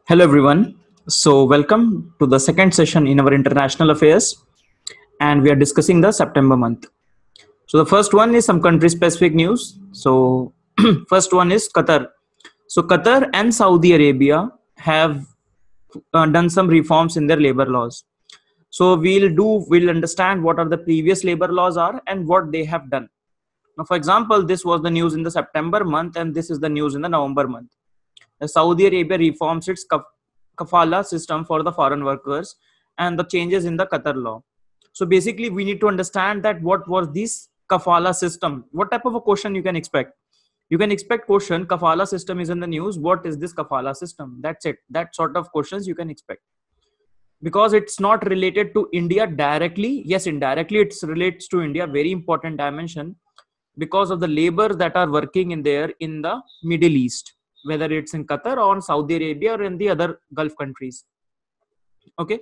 Hello, everyone. So, welcome to the second session in our international affairs, and we are discussing the September month. So, the first one is some country specific news. So, first one is Qatar. So, Qatar and Saudi Arabia have done some reforms in their labor laws. So, we'll understand what are the previous labor laws are and what they have done. Now, for example, this was the news in the September month, and this is the news in the November month. Saudi Arabia reforms its kafala system for the foreign workers and the changes in the Qatar law. So basically, we need to understand that what was this kafala system. What type of a question you can expect? You can expect question kafala system is in the news. What is this kafala system? That's it. That sort of questions you can expect because it's not related to India directly. Yes, indirectly it relates to India. Very important dimension because of the labor that are working in there in the Middle East, whether it's in Qatar or in Saudi Arabia or in the other Gulf countries. Okay.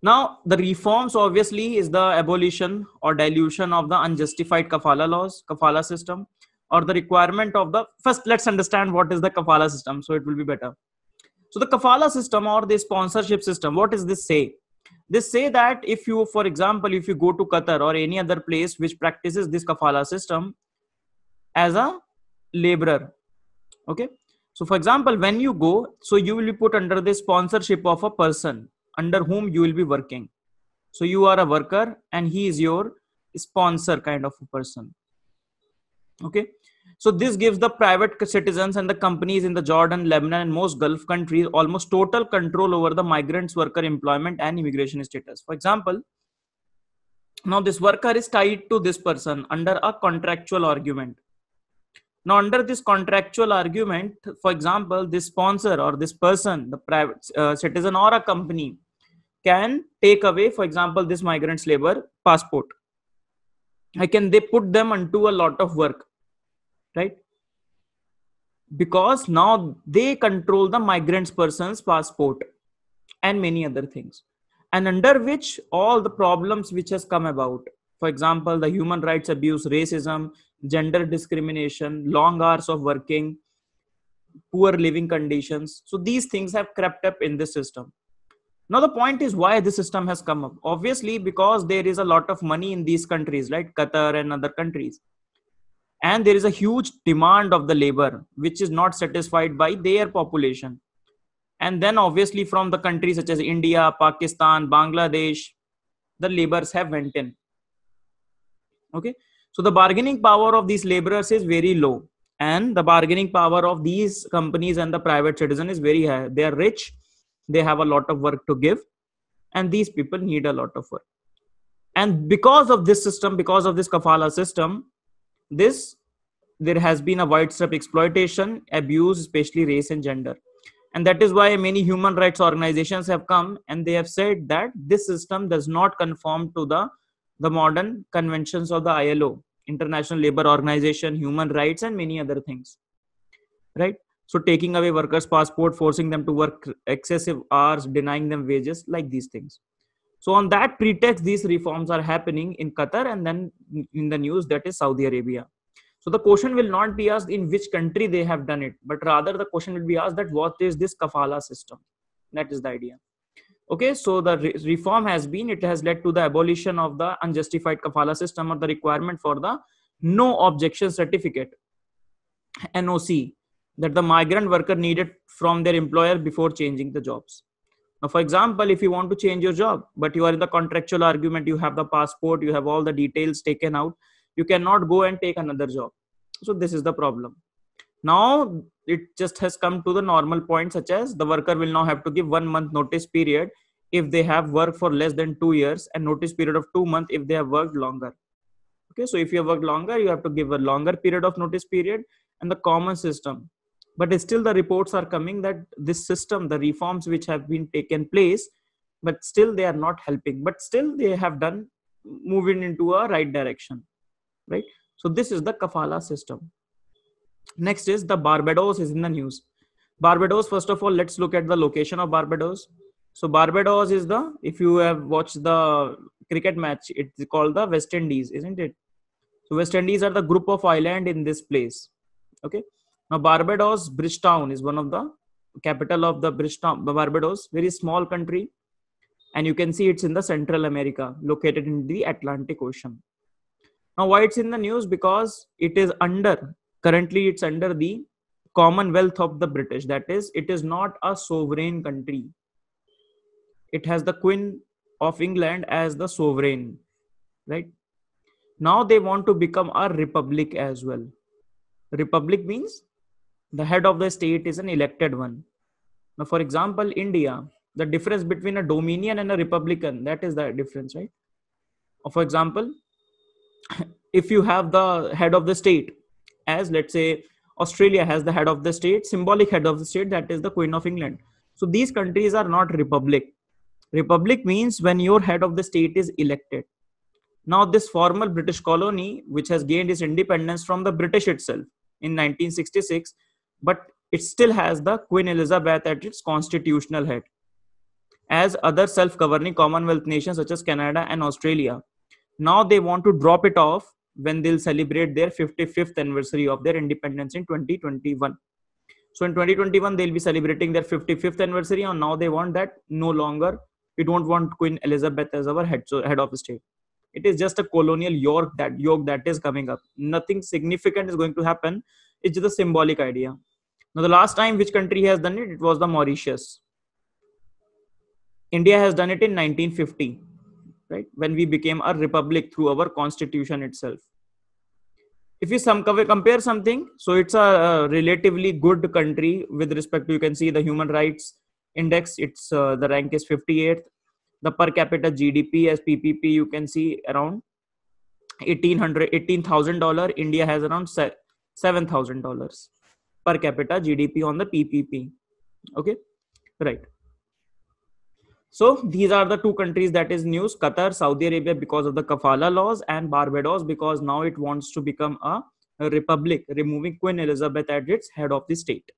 Now, the reforms obviously is the abolition or dilution of the unjustified kafala laws, kafala system, or the requirement of the first. Let's understand what is the kafala system, so it will be better. So, the kafala system or the sponsorship system, what does this say? This say that if you, for example, if you go to Qatar or any other place which practices this kafala system as a laborer, okay, so for example when you go, so you will be put under the sponsorship of a person under whom you will be working. So you are a worker and he is your sponsor kind of a person. Okay, so this gives the private citizens and the companies in the Jordan, Lebanon and most Gulf countries almost total control over the migrants worker employment and immigration status. For example, now this worker is tied to this person under a contractual argument. Now, under this contractual argument, for example, this sponsor or this person, the private citizen or a company can take away, for example, this migrant's labor passport. They put them into a lot of work, right? Because now they control the migrant's person's passport and many other things. And under which all the problems which has come about, for example, the human rights abuse, racism, gender discrimination, long hours of working, poor living conditions. So these things have crept up in this system. Now the point is why this system has come up. Obviously, because there is a lot of money in these countries, like Qatar and other countries. And there is a huge demand of the labor, which is not satisfied by their population. And then obviously from the countries such as India, Pakistan, Bangladesh, the laborers have went in. Okay. So the bargaining power of these laborers is very low. And the bargaining power of these companies and the private citizen is very high. They are rich. They have a lot of work to give. And these people need a lot of work. And because of this system, because of this kafala system, there has been a widespread exploitation, abuse, especially race and gender. And that is why many human rights organizations have come and they have said that this system does not conform to the modern conventions of the ILO, International Labour Organization, human rights, and many other things. Right? So taking away workers' passport, forcing them to work excessive hours, denying them wages, like these things. So on that pretext, these reforms are happening in Qatar and then in the news that is Saudi Arabia. So the question will not be asked in which country they have done it, but rather the question will be asked that what is this kafala system? That is the idea. Okay, so the reform it has led to the abolition of the unjustified kafala system or the requirement for the no objection certificate, NOC, that the migrant worker needed from their employer before changing the jobs. Now, for example, if you want to change your job, but you are in the contractual argument, you have the passport, you have all the details taken out, you cannot go and take another job. So this is the problem. Now it just has come to the normal point, such as the worker will now have to give 1 month notice period if they have worked for less than 2 years, and notice period of 2 months if they have worked longer. Okay, so if you have worked longer, you have to give a longer period of notice period and the common system. But still the reports are coming that this system, the reforms which have been taken place, but still they are not helping, but still they have done moving into a right direction, right? So this is the kafala system. Next is the Barbados is in the news. Barbados, first of all, let's look at the location of Barbados. So Barbados is if you have watched the cricket match, it's called the West Indies, isn't it? So West Indies are the group of island in this place. Okay. Now Barbados, Bridgetown is one of the capital of the Barbados, very small country, and you can see it's in the Central America, located in the Atlantic Ocean. Now, why it's in the news? Because it is currently it's under the Commonwealth of the British. That is, it is not a sovereign country. It has the Queen of England as the sovereign, right? Now they want to become a republic as well. Republic means the head of the state is an elected one. Now, for example, India, the difference between a dominion and a republican, that is the difference, right? Or for example, if you have the head of the state, as let's say Australia has the head of the state, symbolic head of the state, that is the Queen of England. So these countries are not republic. Republic means when your head of the state is elected. Now, this former British colony, which has gained its independence from the British itself in 1966, but it still has the Queen Elizabeth at its constitutional head. As other self-governing Commonwealth nations such as Canada and Australia, now they want to drop it off when they'll celebrate their 55th anniversary of their independence in 2021. So in 2021, they'll be celebrating their 55th anniversary, and now they want that no longer. We don't want Queen Elizabeth as our head of state. It is just a colonial yoke that is coming up. Nothing significant is going to happen. It's just a symbolic idea. Now, the last time which country has done it, it was the Mauritius. India has done it in 1950, right? When we became a republic through our constitution itself. If you compare something, so it's a relatively good country with respect to, you can see the human rights index. It's the rank is 58th. The per capita GDP as PPP, you can see around $18,000. India has around $7,000 per capita GDP on the PPP. Okay, right. So these are the two countries that is news: Qatar, Saudi Arabia because of the Kafala laws, and Barbados because now it wants to become a republic, removing Queen Elizabeth as its head of the state.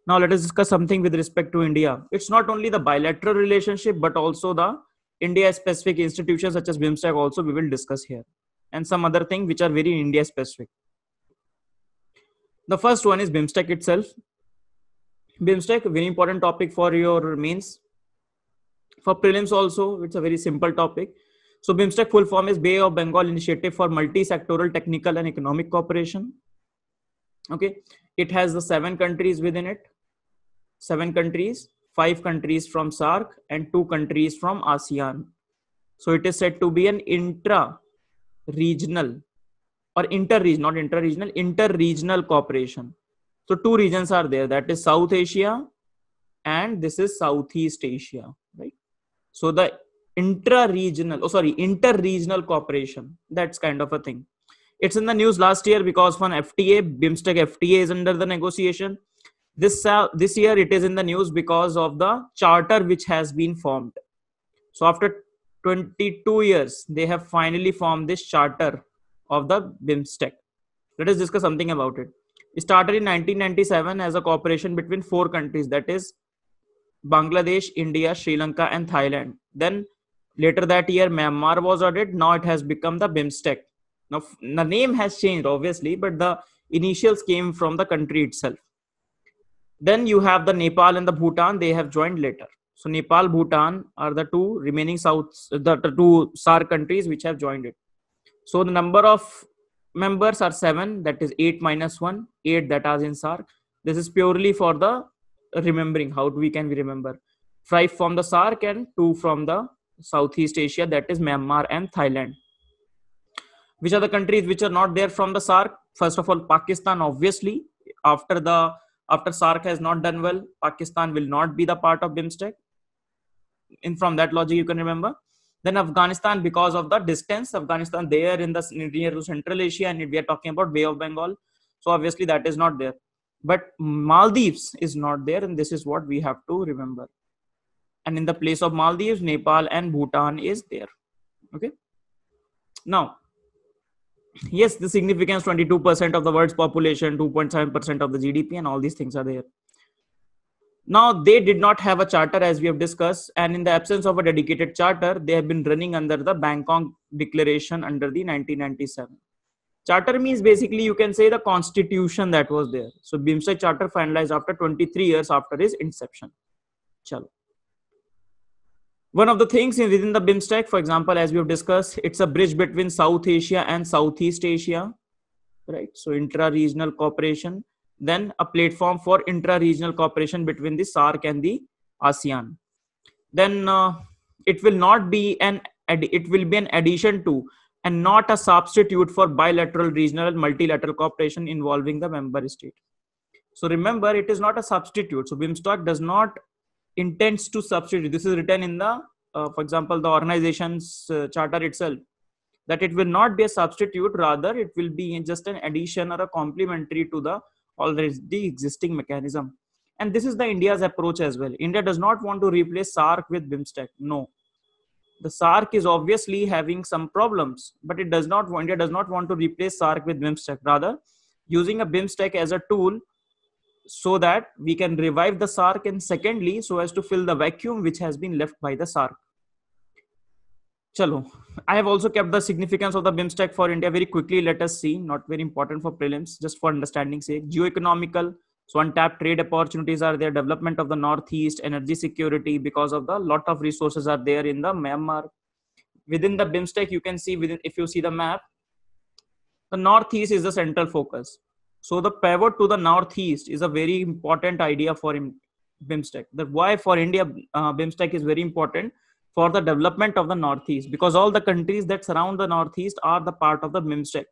Now let us discuss something with respect to India. It's not only the bilateral relationship, but also the India-specific institutions such as BIMSTEC also we will discuss here. And some other things which are very India-specific. The first one is BIMSTEC itself. BIMSTEC, a very important topic for your mains. For prelims also, it's a very simple topic. So BIMSTEC full form is Bay of Bengal Initiative for Multi-Sectoral Technical and Economic Cooperation. Okay, it has the 7 countries within it. 7 countries, 5 countries from SAARC and 2 countries from ASEAN. So it is said to be an intra-regional or inter-regional, not intra-regional, inter-regional cooperation. So 2 regions are there, that is South Asia and this is Southeast Asia, right? So the inter-regional cooperation, that's kind of a thing. It's in the news last year because for an FTA, BIMSTEC FTA is under the negotiation. This year it is in the news because of the charter which has been formed. So after 22 years, they have finally formed this charter of the BIMSTEC. Let us discuss something about it. It started in 1997 as a cooperation between 4 countries, that is Bangladesh, India, Sri Lanka and Thailand. Then later that year, Myanmar was added. Now it has become the BIMSTEC. Now the name has changed obviously, but the initials came from the country itself. Then you have the Nepal and the Bhutan. They have joined later. So Nepal, Bhutan are the 2 remaining the 2 SAARC countries which have joined it. So the number of members are 7. That is 8 minus 1, 8 that are in SAARC. This is purely for the remembering. How can we remember? 5 from the SAARC and 2 from the Southeast Asia. That is Myanmar and Thailand. Which are the countries which are not there from the SAARC? First of all, Pakistan. Obviously, after SAARC has not done well, Pakistan will not be the part of BIMSTEC. From that logic, you can remember. Then Afghanistan, because of the distance, Afghanistan there in the near to Central Asia, and we are talking about Bay of Bengal. So obviously that is not there. But Maldives is not there, and this is what we have to remember. And in the place of Maldives, Nepal and Bhutan is there. Okay. Now, yes, the significance, 22% of the world's population, 2.7% of the GDP, and all these things are there. Now, they did not have a charter as we have discussed, and in the absence of a dedicated charter, they have been running under the Bangkok Declaration under the 1997. Charter means basically you can say the constitution that was there. So BIMSTEC charter finalized after 23 years after its inception. Chalo. One of the things within the BIMSTEC, for example, as we have discussed, it's a bridge between South Asia and Southeast Asia, right? So intra-regional cooperation, then a platform for intra-regional cooperation between the SAARC and the ASEAN. Then it will not be it will be an addition to and not a substitute for bilateral, regional, and multilateral cooperation involving the member state. So remember, it is not a substitute. So BIMSTEC does not intends to substitute. This is written in the, for example, the organization's charter itself, that it will not be a substitute. Rather, it will be just an addition or a complementary to the already existing mechanism. And this is the India's approach as well. India does not want to replace SAARC with BIMSTEC. No. The SAARC is obviously having some problems, but India does not want to replace SAARC with BIMSTEC. Rather, using a BIMSTEC as a tool so that we can revive the SAARC, and secondly, so as to fill the vacuum which has been left by the SAARC. Chalo. I have also kept the significance of the BIMSTEC for India very quickly. Let us see. Not very important for prelims, just for understanding sake. Geoeconomical. So untapped trade opportunities are there. Development of the Northeast, energy security, because of the lot of resources are there in the Myanmar. Within the BIMSTEC, you can see if you see the map, the Northeast is the central focus. So the pivot to the Northeast is a very important idea for BIMSTEC. That why for India, BIMSTEC is very important for the development of the Northeast, because all the countries that surround the Northeast are the part of the BIMSTEC.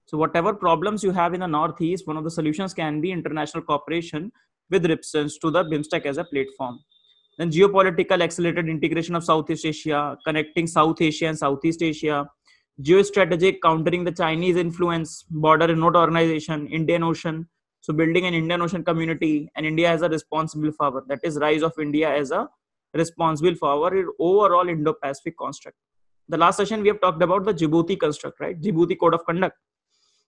So whatever problems you have in the Northeast, one of the solutions can be international cooperation with reference to the BIMSTEC as a platform. Then geopolitical accelerated integration of Southeast Asia, connecting South Asia and Southeast Asia. Geostrategic, countering the Chinese influence, border and node organization, Indian Ocean. So building an Indian Ocean community, and India as a responsible power. That is rise of India as a responsible for our overall Indo-Pacific construct. The last session we have talked about the Djibouti construct, right? Djibouti Code of Conduct.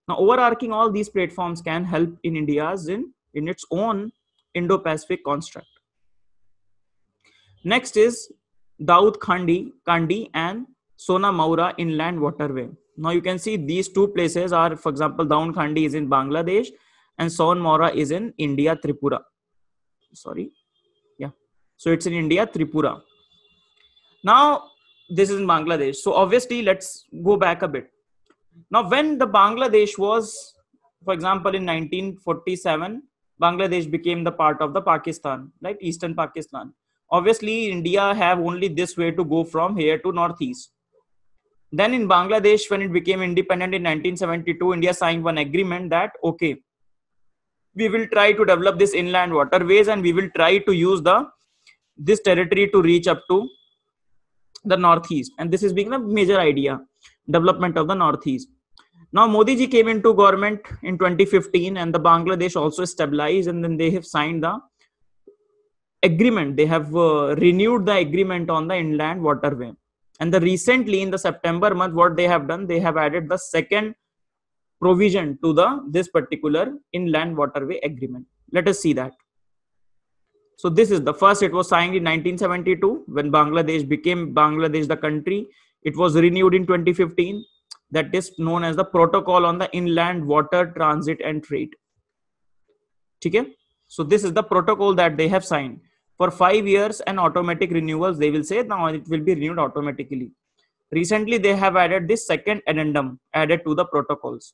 Now, overarching all these platforms can help in India's in its own Indo-Pacific construct. Next is Daud Kandi and Sona Maura Inland Waterway. Now you can see these two places are, for example, Daud Kandi is in Bangladesh and Sona Maura is in India, Tripura. Sorry. Yeah. So it's in India, Tripura. Now this is in Bangladesh. So obviously let's go back a bit. Now when the Bangladesh was, for example, in 1947, Bangladesh became the part of the Pakistan, like Eastern Pakistan. Obviously India have only this way to go from here to Northeast. Then in Bangladesh, when it became independent in 1972, India signed one agreement that, okay, we will try to develop this inland waterways and we will try to use this territory to reach up to the Northeast. And this is being a major idea, development of the Northeast. Now Modi ji came into government in 2015 and the Bangladesh also stabilized, and then they have signed the agreement. They have renewed the agreement on the inland waterway. And recently in the September month, what they have done, they have added the second provision to this particular inland waterway agreement. Let us see that. So this is the first. It was signed in 1972 when Bangladesh became Bangladesh the country. It was renewed in 2015. That is known as the Protocol on the Inland Water Transit and Trade. Okay? So this is the protocol that they have signed. For 5 years and automatic renewals, they will say now it will be renewed automatically. Recently, they have added this second addendum added to the protocols.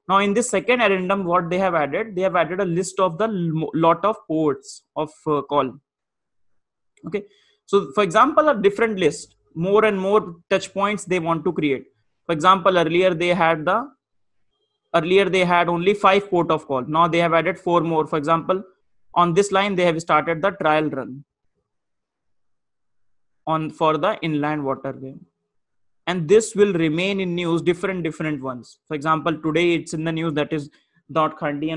Now, in this second addendum, what they have added a list of the lot of ports of call. Okay. So, for example, a different list, more and more touch points they want to create. For example, earlier they had only 5 port of call. Now they have added 4 more. For example, on this line, they have started the trial run for the inland waterway. And this will remain in news, different ones. For example, today it's in the news that is Daud Kandi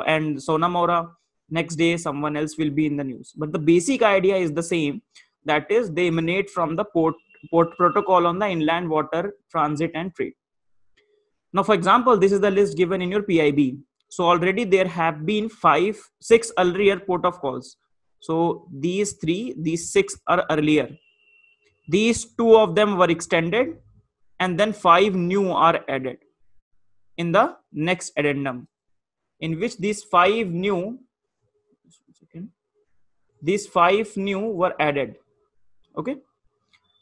and Sona Maura. Next day, someone else will be in the news. But the basic idea is the same. That is, they emanate from the port protocol on the inland water transit and trade. Now, for example, this is the list given in your PIB. So already there have been 6 earlier port of calls. So these 6 are earlier. These 2 of them were extended and then 5 new are added. in the next addendum, in which these five new were added. Okay.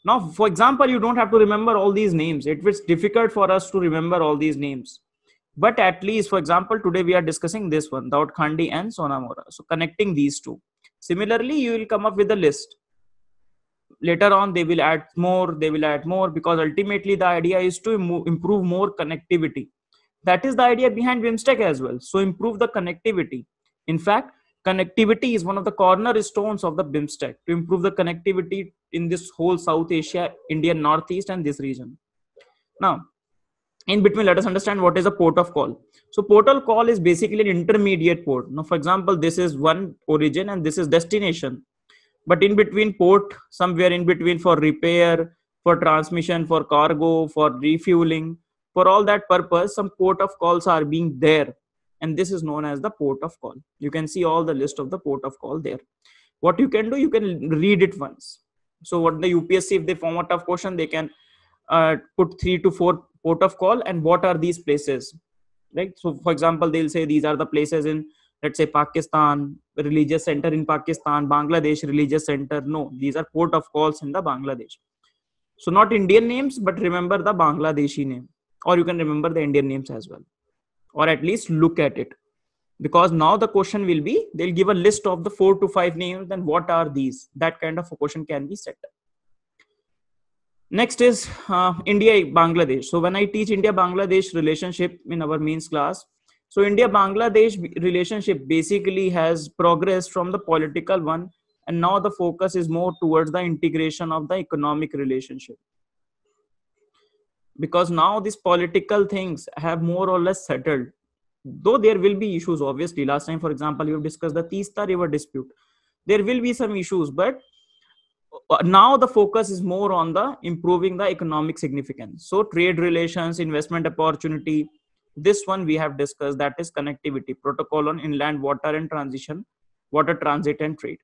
Now, for example, you don't have to remember all these names. It was difficult for us to remember all these names. But at least, for example, today we are discussing this one, Daud Khandi and Sonamora. So connecting these two. Similarly, you will come up with a list. Later on, they will add more, because ultimately the idea is to improve more connectivity. That is the idea behind BIMSTEC as well. So improve the connectivity. In fact, connectivity is one of the cornerstones of the BIMSTEC to improve the connectivity in this whole South Asia, Indian Northeast, and this region. Now, in between, let us understand what is a port of call. So port of call is basically an intermediate port. Now, for example, this is one origin and this is destination. But in between port, somewhere in between, for repair, for transmission, for cargo, for refueling, for all that purpose, some port of calls are being there. And this is known as the port of call. You can see all the list of the port of call there. What you can do, you can read it once. So what the UPSC, if they form a tough question, they can put 3 to 4 port of call and what are these places, right? So for example, they'll say these are the places in, let's say, Pakistan, religious center in Pakistan, Bangladesh, religious center. No, these are port of calls in the Bangladesh. So not Indian names, but remember the Bangladeshi name, or you can remember the Indian names as well, or at least look at it, because now the question will be, they'll give a list of the 4 to 5 names, then what are these? That kind of a question can be set. Next is India Bangladesh. So when I teach India Bangladesh relationship in our mains class, so India Bangladesh relationship basically has progressed from the political one, and now the focus is more towards the integration of the economic relationship, because now these political things have more or less settled, though there will be issues. Obviously, last time, for example, you have discussed the Teesta River dispute. There will be some issues, but now the focus is more on the improving the economic significance. So trade relations, investment opportunity, this one we have discussed, that is connectivity, protocol on inland water and water transit and trade,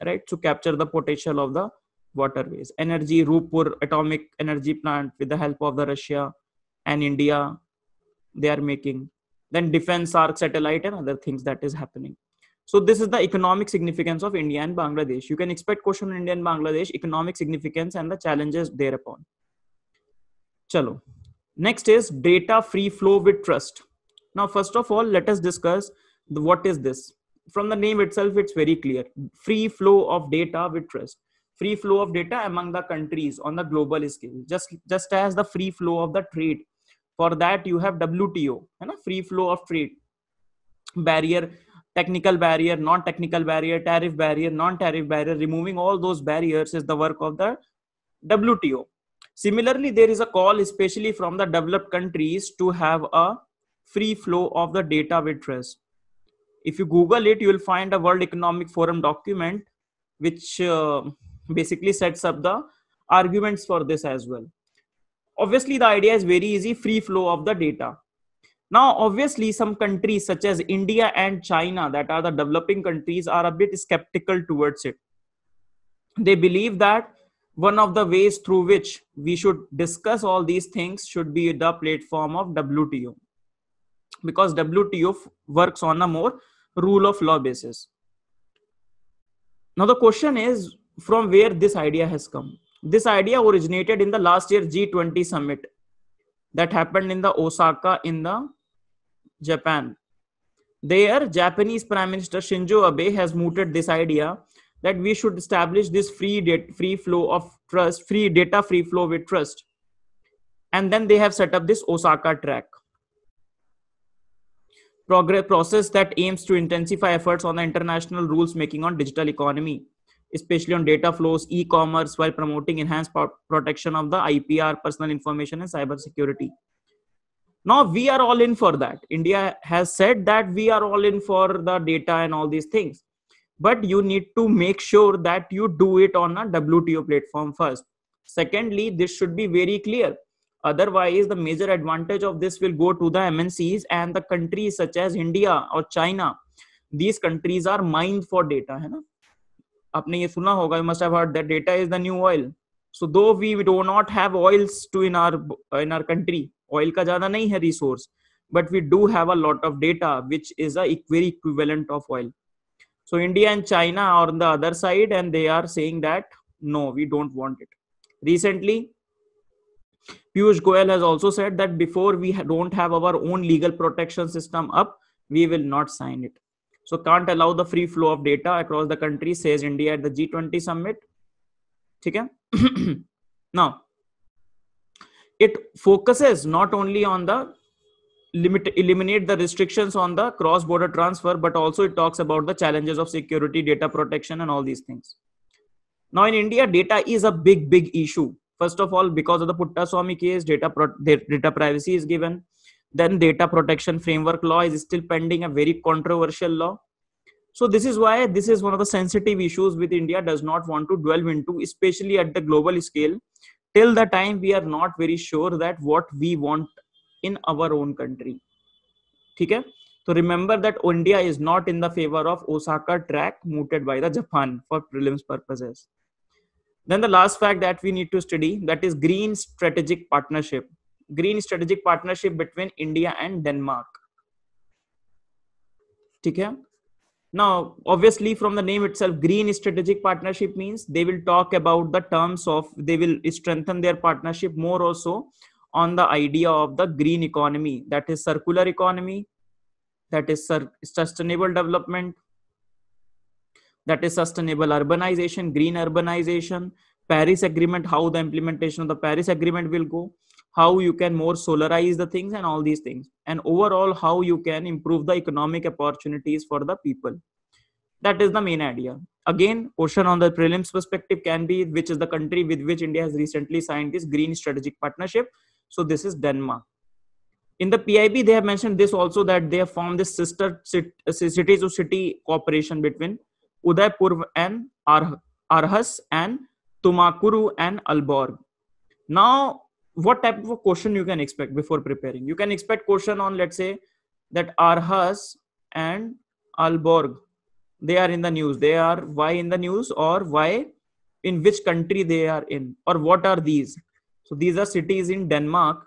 right? To capture the potential of the waterways. Energy, Rupur atomic energy plant, with the help of the Russia and India, they are making. Then defense arc satellite and other things that is happening. So this is the economic significance of India and Bangladesh. You can expect question on India and Bangladesh, economic significance and the challenges thereupon. Chalo. Next is data free flow with trust. Now, first of all, let us discuss what is this. From the name itself, it's very clear. Free flow of data with trust. Free flow of data among the countries on the global scale. Just as the free flow of the trade. For that, you have WTO, free flow of trade. Barrier, technical barrier, non-technical barrier, tariff barrier, non-tariff barrier. Removing all those barriers is the work of the WTO. Similarly, there is a call, especially from the developed countries, to have a free flow of the data with trust. If you Google it, you will find a World Economic Forum document, which basically sets up the arguments for this as well. Obviously, the idea is very easy, free flow of the data. Now, obviously, some countries such as India and China, that are the developing countries, are a bit skeptical towards it. They believe that one of the ways through which we should discuss all these things should be the platform of WTO, because WTO works on a more rule of law basis. Now, the question is, from where this idea has come? This idea originated in the last year G20 summit that happened in the Osaka in the Japan. There, Japanese Prime Minister Shinzo Abe has mooted this idea that we should establish this free data free flow with trust. And then they have set up this Osaka track process that aims to intensify efforts on the international rules making on digital economy, especially on data flows, e-commerce, while promoting enhanced protection of the IPR, personal information, and cyber security. Now we are all in for that. India has said that we are all in for the data and all these things, but you need to make sure that you do it on a WTO platform first. Secondly, this should be very clear. Otherwise, the major advantage of this will go to the MNCs and the countries such as India or China. These countries are mined for data. है ना? आपने ये सुना होगा, you must have heard that data is the new oil. So though we do not have oils in our country, oil का ज़्यादा नहीं है resource, but we do have a lot of data which is a very equivalent of oil. So India and China are on the other side, and they are saying that no, we don't want it. Recently, Piyush Goyal has also said that before we don't have our own legal protection system up, we will not sign it. So can't allow the free flow of data across the country, says India at the G20 summit. Okay? Now, it focuses not only on the eliminate the restrictions on the cross-border transfer, but also it talks about the challenges of security, data protection, and all these things. Now in India, data is a big issue. First of all, because of the Puttaswamy case, data privacy is given. Then data protection framework law is still pending, a very controversial law. So this is why this is one of the sensitive issues which India does not want to delve into, especially at the global scale, till the time we are not very sure that what we want in our own country. Okay? So remember that India is not in the favor of Osaka track mooted by the Japan for prelims purposes. Then the last fact that we need to study, that is green strategic partnership. Green strategic partnership between India and Denmark. Okay? Now, obviously from the name itself, green strategic partnership means they will talk about the terms of, they will strengthen their partnership more also on the idea of the green economy, that is circular economy, that is sustainable development, that is sustainable urbanization, green urbanization, Paris Agreement, how the implementation of the Paris Agreement will go, how you can more solarize the things and all these things, and overall how you can improve the economic opportunities for the people. That is the main idea. Again, question on the prelims perspective can be which is the country with which India has recently signed this green strategic partnership. So this is Denmark. In the PIB, they have mentioned this also, that they have formed this sister city to city cooperation between Udaipur and Aarhus and Tumakuru and Aalborg. Now, what type of a question you can expect before preparing? You can expect question on, let's say, that Aarhus and Aalborg, they are in the news. They are why in the news, or why, in which country they are in, or what are these? So these are cities in Denmark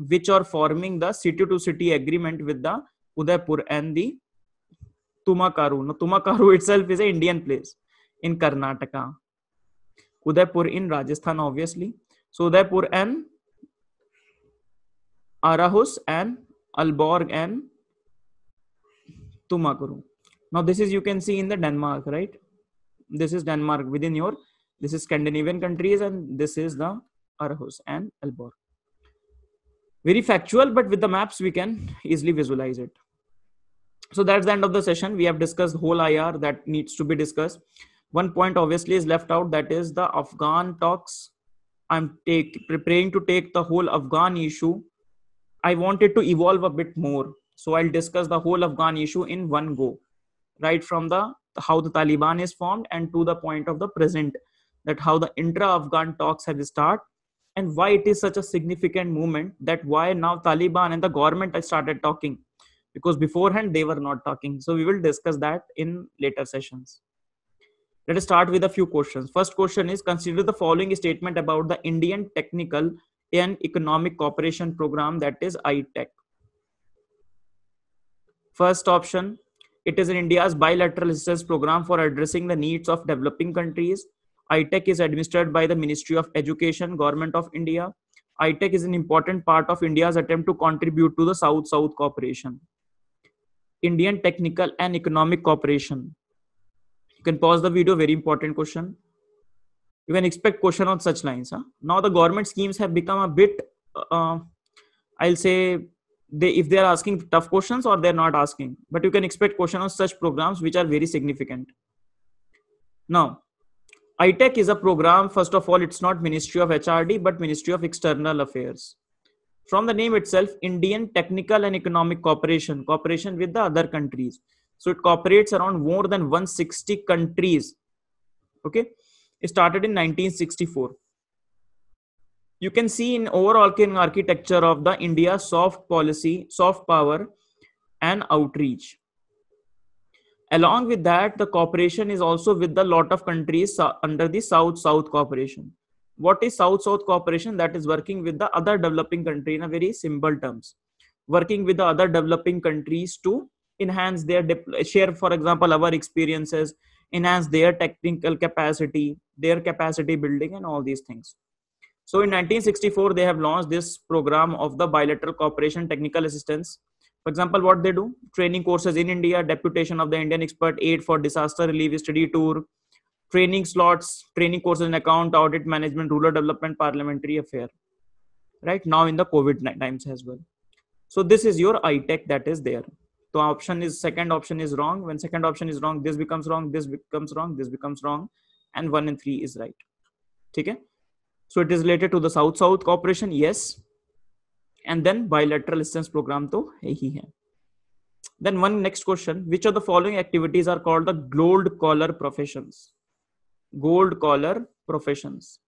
which are forming the city to city agreement with the Udaipur and the Tumakaru. Now, Tumakaru itself is an Indian place in Karnataka. Udaipur in Rajasthan, obviously. So Udaipur and Aarhus and Aalborg and Tumakuru. Now this is, you can see in the Denmark, right? This is Denmark within your, this is Scandinavian countries, and this is the Aarhus and Aalborg. Very factual, but with the maps we can easily visualize it. So that's the end of the session. We have discussed whole IR that needs to be discussed. One point obviously is left out, that is the Afghan talks. I'm preparing to take the whole Afghan issue. I wanted to evolve a bit more. So I'll discuss the whole Afghan issue in one go, right from the how the Taliban is formed and to the point of the present, that how the intra-Afghan talks have started and why it is such a significant movement, that why now Taliban and the government have started talking, because beforehand they were not talking. So we will discuss that in later sessions. Let us start with a few questions. First question is, consider the following statement about the Indian Technical and Economic Cooperation Program, that is ITEC. First option, it is in India's bilateral assistance program for addressing the needs of developing countries. ITEC is administered by the Ministry of Education, Government of India. ITEC is an important part of India's attempt to contribute to the South-South cooperation. Indian Technical and Economic Cooperation. You can pause the video, very important question. You can expect question on such lines. Now the government schemes have become a bit, I'll say, if they are asking tough questions or they're not asking, but you can expect question on such programs which are very significant. Now, ITEC is a program, first of all, it's not Ministry of HRD, but Ministry of External Affairs. From the name itself, Indian Technical and Economic Cooperation, cooperation with the other countries. So it cooperates around more than 160 countries. Okay. It started in 1964. You can see in overall architecture of the India soft policy, soft power and outreach. Along with that, the cooperation is also with the lot of countries under the South-South cooperation. What is South-South cooperation? That is working with the other developing country in a very simple terms. working with the other developing countries to enhance their share, for example, our experiences, enhance their technical capacity, their capacity building, and all these things. So in 1964, they have launched this program of the bilateral cooperation technical assistance. For example, what they do: training courses in India, deputation of the Indian expert, aid for disaster relief, study tour, training slots, training courses in account, audit management, rural development, parliamentary affair. Right now in the COVID times as well. So this is your ITech that is there. So option is, second option is wrong. When second option is wrong, this becomes wrong, this becomes wrong, this becomes wrong, and 1 and 3 is right. Okay. So it is related to the South-South cooperation, yes. And then bilateral assistance program to hi hai. Then one next question: which of the following activities are called the gold collar professions? Gold collar professions.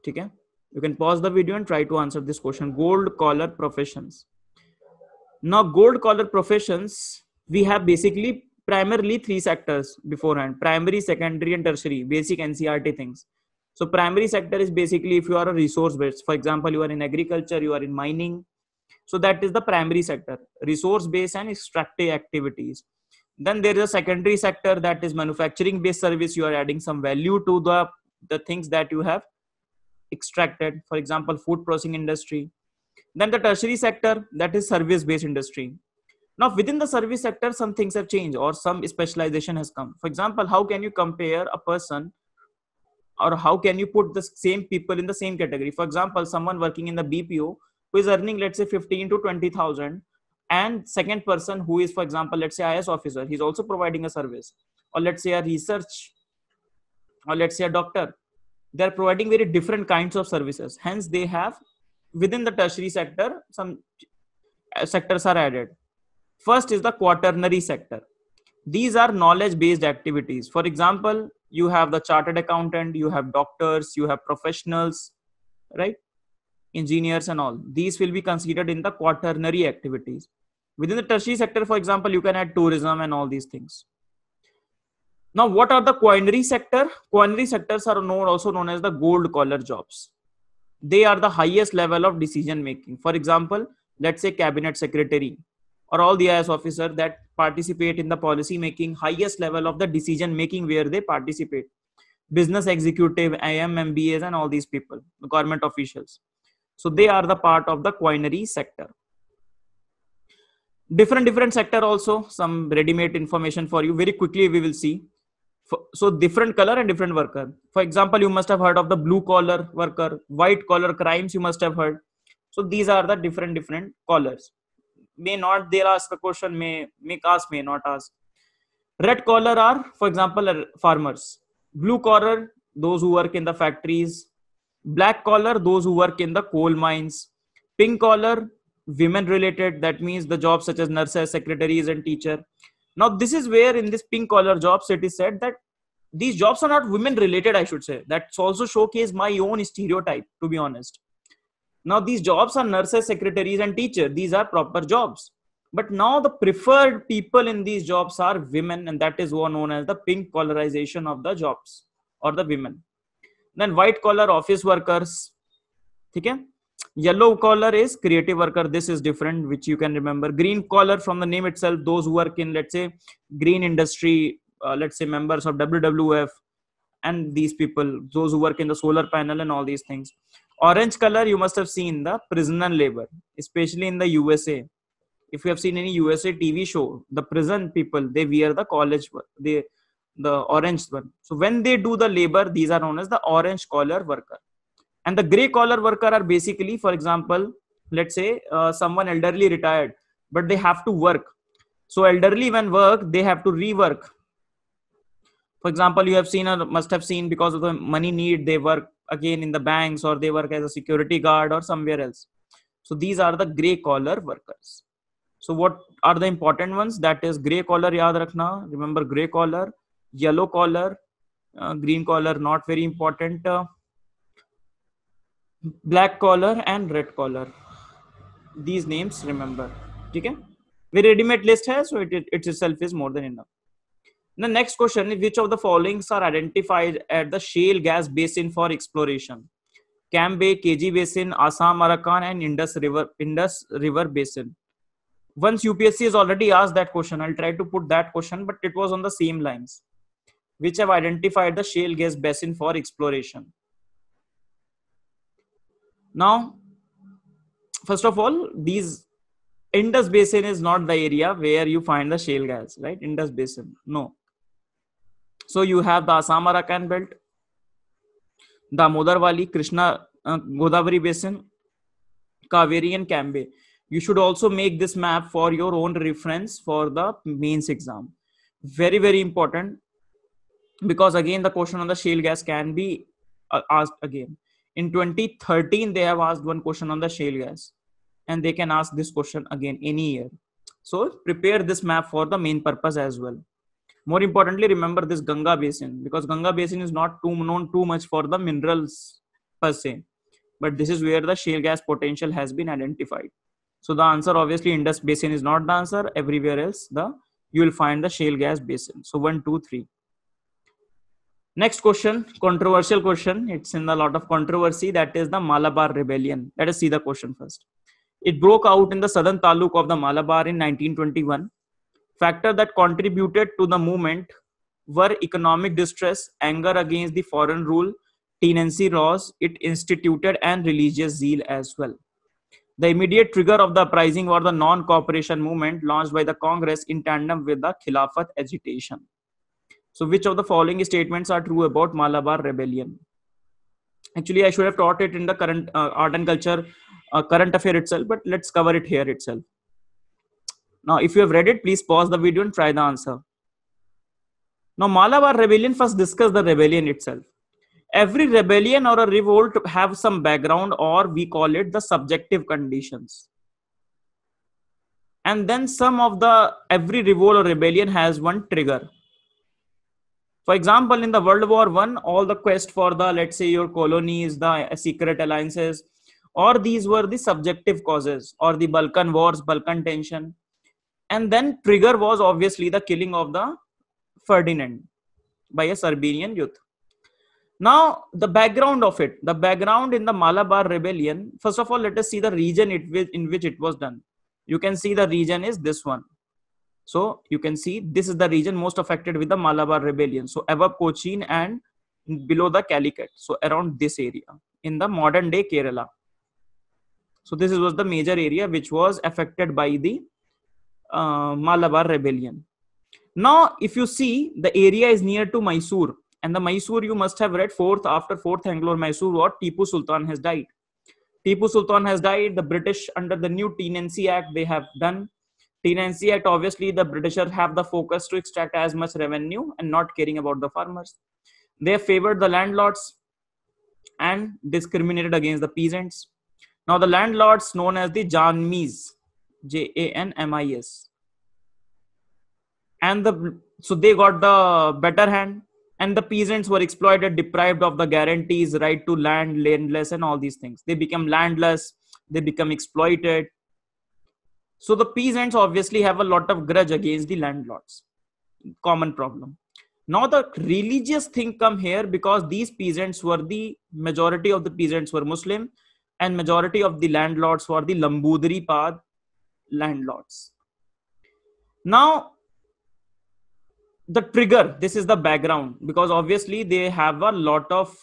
Okay. You can pause the video and try to answer this question. Gold collar professions. Now, gold collar professions, we have basically primarily three sectors beforehand: primary, secondary, and tertiary, basic NCERT things. So primary sector is basically if you are a resource based, for example, you are in agriculture, you are in mining. So that is the primary sector, resource based and extractive activities. Then there is a secondary sector, that is manufacturing based service. You are adding some value to the things that you have extracted, for example, food processing industry. Then the tertiary sector, that is service based industry. Now within the service sector, some things have changed or some specialization has come. For example, how can you compare a person, or how can you put the same people in the same category? For example, someone working in the BPO who is earning, let's say, 15 to 20,000, and second person who is, for example, let's say IS officer, he's also providing a service, or let's say a research, or let's say a doctor. They're providing very different kinds of services. Hence they have, within the tertiary sector, some sectors are added. First is the quaternary sector. These are knowledge based activities. For example, you have the chartered accountant, you have doctors, you have professionals, right? Engineers and all. These will be considered in the quaternary activities. Within the tertiary sector, for example, you can add tourism and all these things. Now, what are the quaternary sector? Quaternary sectors are also known as the gold collar jobs. They are the highest level of decision making. For example, let's say cabinet secretary, or all the IS officer that participate in the policy making, highest level of the decision making where they participate. Business executive, IM, MBAs, and all these people, government officials. So they are the part of the quaternary sector. Different sector also, some ready-made information for you. Very quickly we will see. So different color and different worker. For example, you must have heard of the blue collar worker, white collar crimes, you must have heard. So these are the different collars. May not, they'll ask a question, may ask, may not ask. Red collar are, for example, farmers. Blue collar, those who work in the factories. Black collar, those who work in the coal mines. Pink collar, women related, that means the jobs such as nurses, secretaries, and teacher. Now this is where in this pink collar jobs it is said that these jobs are not women related, I should say. That's also showcase my own stereotype, to be honest. Now these jobs are nurses, secretaries, and teacher. These are proper jobs. But now the preferred people in these jobs are women, and that is what known as the pink collarization of the jobs or the women. Then white collar office workers. Okay? Yellow collar is creative worker. This is different, which you can remember. Green collar, from the name itself, those who work in, let's say, green industry, let's say members of WWF, and these people, those who work in the solar panel and all these things. Orange color, you must have seen the prisoner labor, especially in the USA. If you have seen any USA TV show, the prison people, they wear the college, the orange one. So when they do the labor, these are known as the orange collar worker. And the gray collar worker are basically, for example, let's say someone elderly retired, but they have to work. So elderly when work, they have to rework. For example, you have seen or must have seen, because of the money need, they work again in the banks, or they work as a security guard or somewhere else. So these are the gray collar workers. So what are the important ones? That is gray collar, yaad rakhna. Remember gray collar, yellow collar, green collar, not very important. Black collar and red collar. These names remember. Okay? Very ready-made list hai, so it itself is more than enough. The next question is, which of the followings are identified at the shale gas basin for exploration? Cambay, KG Basin, Assam, Arakan, and Indus River Basin. Once UPSC has already asked that question, I'll try to put that question, but it was on the same lines, which have identified the shale gas basin for exploration. Now, first of all, these Indus Basin is not the area where you find the shale gas, right? Indus Basin, no. So you have the Assam Arakan belt, Damodar Valley, Krishna, Godavari Basin, Kaveri, and Cambay. You should also make this map for your own reference for the mains exam. Very, very important, because again the question on the shale gas can be asked again. In 2013, they have asked one question on the shale gas, and they can ask this question again any year. So prepare this map for the main purpose as well. More importantly, remember this Ganga Basin, because Ganga Basin is not known too much for the minerals per se, but this is where the shale gas potential has been identified. So the answer, obviously, Indus Basin is not the answer. Everywhere else, you will find the shale gas basin. So 1, 2, 3. Next question, controversial question. It's in a lot of controversy. That is the Malabar Rebellion. Let us see the question first. It broke out in the southern taluk of the Malabar in 1921. Factors that contributed to the movement were economic distress, anger against the foreign rule, tenancy laws it instituted, and religious zeal as well. The immediate trigger of the uprising was the non-cooperation movement launched by the Congress in tandem with the Khilafat agitation. So which of the following statements are true about Malabar Rebellion? Actually, I should have taught it in the current art and culture current affair itself, but let's cover it here itself. Now, if you have read it, please pause the video and try the answer. Now, Malabar Rebellion, first discuss the rebellion itself. Every rebellion or a revolt have some background, or we call it the subjective conditions. And then every revolt or rebellion has one trigger. For example, in the World War I, all the quest for the, let's say, your colonies, the secret alliances, or these were the subjective causes, or the Balkan Wars, Balkan tension. And then trigger was obviously the killing of the Ferdinand by a Serbian youth. Now, the background of it, the background in the Malabar Rebellion, first of all, let us see the region in which it was done. You can see the region is this one. So you can see this is the region most affected with the Malabar Rebellion. So above Cochin and below the Calicut. So around this area in the modern day Kerala. So this was the major area which was affected by the Malabar Rebellion. Now, if you see, the area is near to Mysore. And the Mysore, you must have read after 4th Anglo-Mysore War, Tipu Sultan has died. Tipu Sultan has died. The British, under the new Tenancy Act, they have done. Tenancy Act, obviously, the Britishers have the focus to extract as much revenue and not caring about the farmers. They favored the landlords and discriminated against the peasants. Now, the landlords known as the Janmis, Janmis. And so they got the better hand. And the peasants were exploited, deprived of the guarantees, right to land, landless, and all these things. They become landless, they become exploited. So the peasants obviously have a lot of grudge against the landlords. Common problem. Now the religious thing come here, because these peasants were majority of the peasants were Muslim, and majority of the landlords were the Lambudri Pad landlords. Now, the trigger, this is the background, because obviously they have a lot of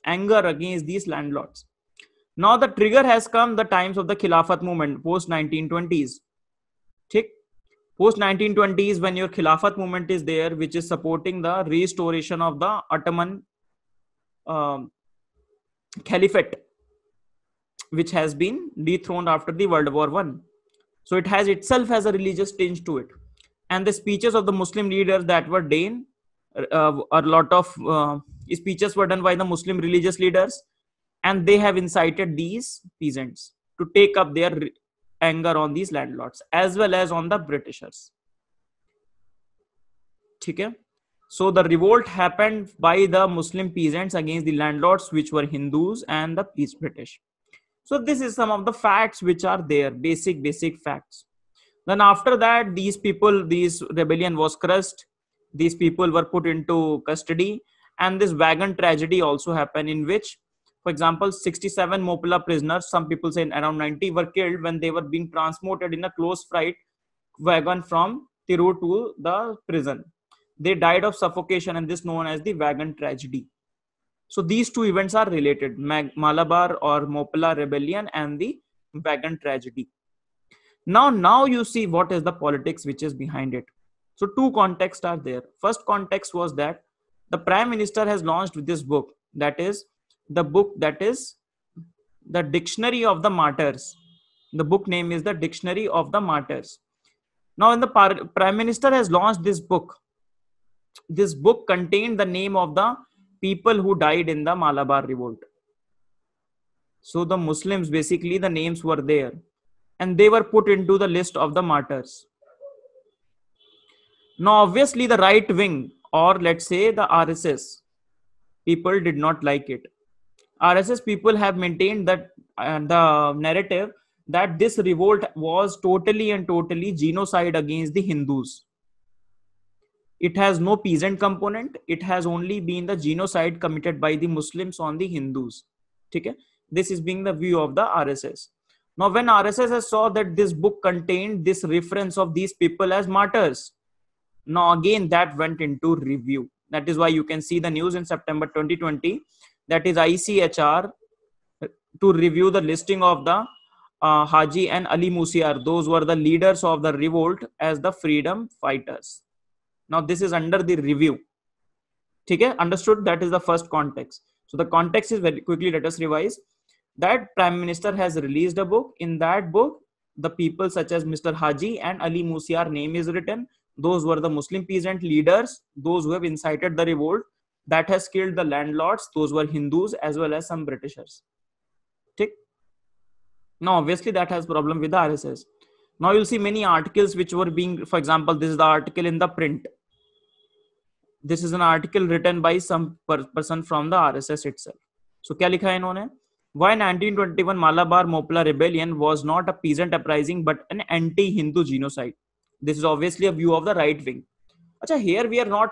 anger against these landlords. Now the trigger has come the times of the Khilafat movement, post 1920s. Post 1920s, when your Khilafat movement is there, which is supporting the restoration of the Ottoman Caliphate, which has been dethroned after the World War I. So it has itself has a religious tinge to it. And the speeches of the Muslim leaders that were done, a lot of speeches were done by the Muslim religious leaders, and they have incited these peasants to take up their anger on these landlords as well as on the Britishers. Okay? So the revolt happened by the Muslim peasants against the landlords, which were Hindus and the British. So this is some of the facts which are there, basic facts. Then after that, this rebellion was crushed. These people were put into custody, and this wagon tragedy also happened, in which For example, 67 Mopala prisoners, some people say around 90, were killed when they were being transported in a close freight wagon from Tirur to the prison. They died of suffocation, and this known as the wagon tragedy. So these two events are related: Malabar or Mopala rebellion and the wagon tragedy. Now you see what is the politics which is behind it. So two contexts are there. First context was that the Prime Minister has launched this book, that is the book that is the Dictionary of the Martyrs. The book name is the Dictionary of the Martyrs. Now when the Prime Minister has launched this book contained the name of the people who died in the Malabar revolt. So the Muslims, basically the names were there, and they were put into the list of the martyrs. Now obviously the right wing, or let's say the RSS people, did not like it. RSS people have maintained that the narrative that this revolt was totally and totally genocide against the Hindus. It has no peasant component. It has only been the genocide committed by the Muslims on the Hindus. Okay? This is being the view of the RSS. Now, when RSS has saw that this book contained this reference of these people as martyrs, now again that went into review. That is why you can see the news in September 2020, that is ICHR to review the listing of the Haji and Ali Musiar. Those were the leaders of the revolt as the freedom fighters. Now this is under the review. Okay, understood? That is the first context. So the context is, very quickly let us revise, that Prime Minister has released a book. In that book, the people such as Mr. Haji and Ali Musiar name is written. Those were the Muslim peasant leaders, those who have incited the revolt that has killed the landlords. Those were Hindus as well as some Britishers. Okay. Now obviously that has problem with the RSS. Now you'll see many articles which were being, for example, this is the article in the print. This is an article written by some person from the RSS itself. So क्या लिखा है इन्होंने? Why 1921 Malabar Mopala rebellion was not a peasant uprising but an anti-Hindu genocide. This is obviously a view of the right wing. Achha, here we are not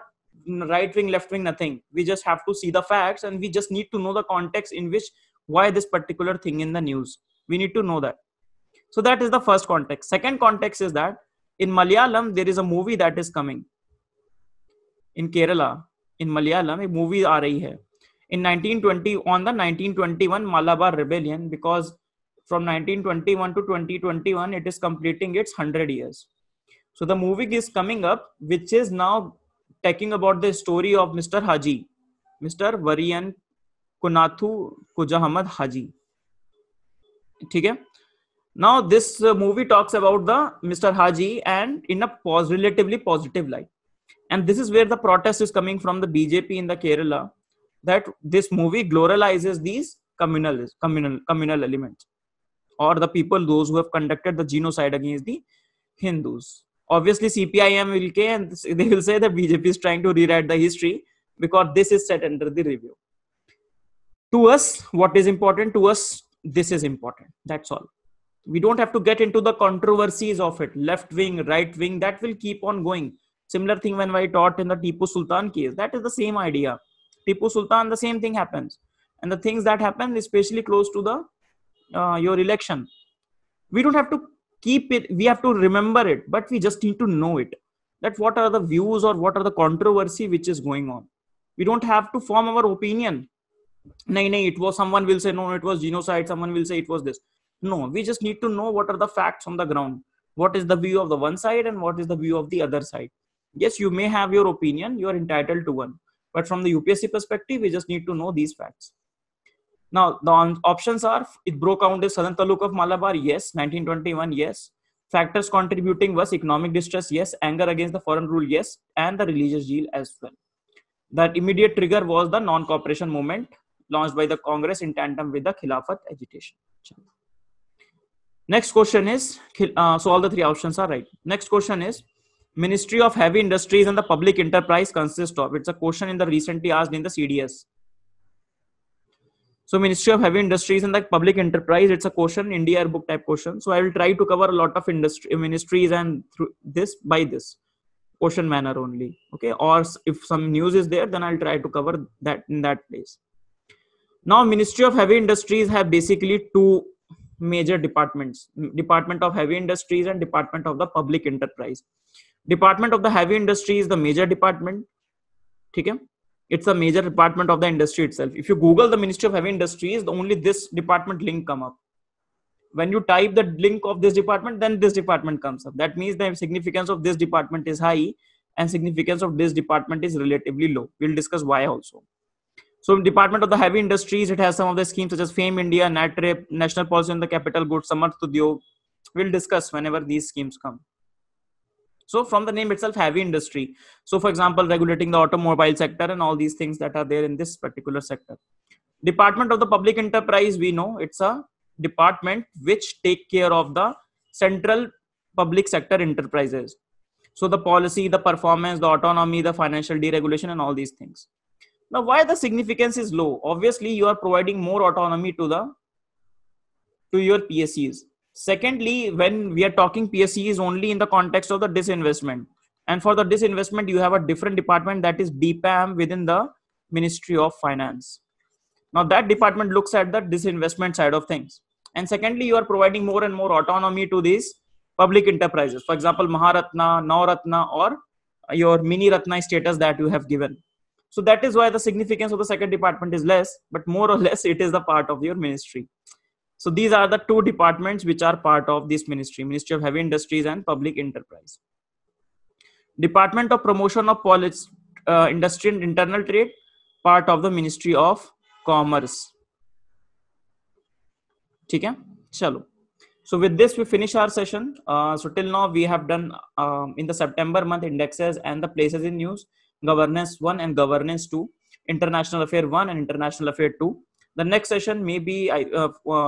right wing, left wing, nothing. We just have to see the facts, and we just need to know the context in which why this particular thing in the news. We need to know that. So that is the first context. Second context is that in Malayalam there is a movie that is coming. In Kerala, in Malayalam, a movie aa rahi hai. In 1920, on the 1921 Malabar rebellion, because from 1921 to 2021 it is completing its 100 years. So the movie is coming up, which is now talking about the story of Mr. Haji, Mr. Varian Kunathu Kujahamad Haji. Okay? Now this movie talks about the Mr. Haji and in a relatively positive light. And this is where the protest is coming from the BJP in the Kerala, that this movie glorializes these communal elements, or the people, those who have conducted the genocide against the Hindus. Obviously CPIM will say, and they will say that BJP is trying to rewrite the history because this is set under the review. To us, what is important? To us, this is important. That's all. We don't have to get into the controversies of it. Left wing, right wing, that will keep on going. Similar thing when I taught in the Tipu Sultan case. That is the same idea. Tipu Sultan, the same thing happens. And the things that happen, especially close to the your election. We don't have to keep it. We have to remember it. But we just need to know it. That what are the views or what are the controversy which is going on. We don't have to form our opinion. No, it was, someone will say, no, it was genocide. Someone will say it was this. No, we just need to know what are the facts on the ground. What is the view of the one side and what is the view of the other side. Yes, you may have your opinion. You are entitled to one. But from the UPSC perspective, we just need to know these facts. Now, the options are, it broke out the southern taluk of Malabar. Yes. 1921. Yes. Factors contributing was economic distress. Yes. Anger against the foreign rule. Yes. And the religious zeal as well. That immediate trigger was the non-cooperation movement launched by the Congress in tandem with the Khilafat agitation. Next question is, so all the three options are right. Next question is, Ministry of Heavy Industries and the Public Enterprise consists of. It's a question in the recently asked in the CDS. So Ministry of Heavy Industries and the Public Enterprise, it's a question, India book type question. So I will try to cover a lot of ministries and through this by this question manner only. Okay. Or if some news is there, then I'll try to cover that in that place. Now, Ministry of Heavy Industries have basically two major departments: Department of Heavy Industries and Department of the Public Enterprise. Department of the Heavy Industry is the major department. Okay? It's a major department of the industry itself. If you Google the Ministry of Heavy Industries, only this department link come up. When you type the link of this department, then this department comes up. That means the significance of this department is high and significance of this department is relatively low. We'll discuss why also. So Department of the Heavy Industries, it has some of the schemes such as FAME India, NATRIP, National Policy on the Capital Goods, Samarth Udyog. We'll discuss whenever these schemes come. So from the name itself, heavy industry. So for example, regulating the automobile sector and all these things that are there in this particular sector. Department of the Public Enterprise, we know it's a department which take care of the central public sector enterprises. So the policy, the performance, the autonomy, the financial deregulation and all these things. Now, why the significance is low? Obviously, you are providing more autonomy to your PSEs. Secondly, when we are talking PSEs only in the context of the disinvestment, and for the disinvestment, you have a different department, that is DPAM within the Ministry of Finance. Now that department looks at the disinvestment side of things. And secondly, you are providing more and more autonomy to these public enterprises. For example, Maharatna, Navratna, or your Mini Ratna status that you have given. So that is why the significance of the second department is less, but more or less it is the part of your ministry. So these are the two departments which are part of this ministry: Ministry of Heavy Industries and Public Enterprise. Department of Promotion of Policy, Industry and Internal Trade, part of the Ministry of Commerce. Okay, chalo. So with this we finish our session. So till now we have done in the September month indexes and the places in news, governance 1 and governance 2, international affair 1 and international affair 2. The next session may be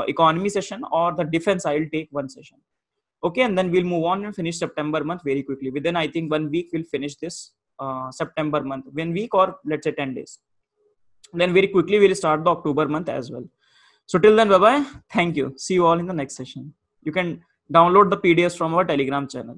economy session or the defense. I'll take one session. Okay, and then we'll move on and finish September month very quickly. Within, I think, 1 week, we'll finish this September month. 1 week or let's say 10 days. Then very quickly, we'll start the October month as well. So till then, bye-bye. Thank you. See you all in the next session. You can download the PDFs from our Telegram channel.